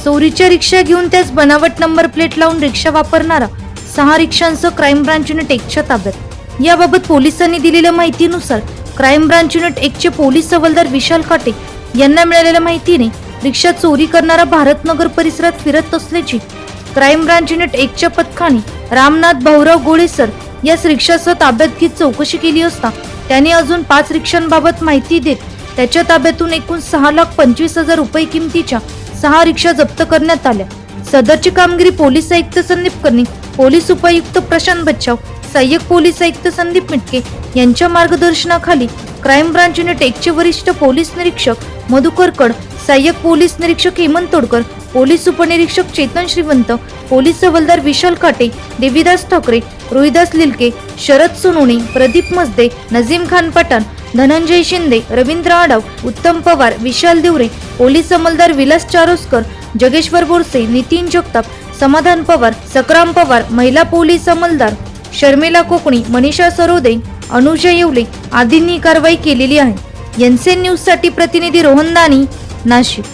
चोरीच्या रिक्षा घेऊन त्याच बनावट नंबर प्लेट लावून रिक्षा वापरणारा 6 रिक्षांसह क्राईम ब्रांच युनिट 1च्या ताब्यात। याबाबत पोलिसांनी दिलेल्या माहितीनुसार क्राईम ब्रांच युनिट 1चे पोलीस हवालदार विशाल काटे यांना मिळालेल्या माहितीने रिक्षा चोरी करणारा भारतनगर परिसरात फिरत असल्याची क्राईम ब्रांच युनिट 1च्या पथकाने रामनाथ भाऊराव गोळेसर यास रिक्षासह ताब्यात घेत चौकशी केली असता त्याने अजून 5 रिक्षांबाबत माहिती देत त्याच्या ताब्यातून एकूण 6,25,000 रुपये किमतीच्या 6 रिक्षा जप्त करण्यात आल्या। सदरची कामगिरी पोलीस आयुक्त संदीप कर्णी, पोलीस उपायुक्त प्रशांत बच्चाव, सहाय्यक पोलीस आयुक्त संदीप मिटके यांच्या मार्गदर्शनाखाली क्राईम ब्रांच युनिट 1चे वरिष्ठ पोलीस निरीक्षक मधुकर कड, सहाय्यक पोलीस निरीक्षक हेमंत तोडकर, पोलीस उपनिरीक्षक चेतन श्रीवंत, पोलीस हवालदार विशाल काटे, देवीदास ठाकरे, रोहिदास लिलके, शरद सोनोने, प्रदीप मजदे, नजीम खान पठाण, धनंजय शिंदे, रवींद्र आडव, उत्तम पवार, विशाल देवरे, पोलीस अंमलदार विलास चारोस्कर, जगेश्वर बोरसे, नितीन जगताप, समाधान पवार, सकराम पवार, महिला पोलीस अंमलदार शर्मिला कोकणी, मनीषा सरोदे, अनुजा येवले आदींनी कारवाई केलेली आहे। एनसीएन न्यूज साठी प्रतिनिधी रोहन दानी, नाशिक।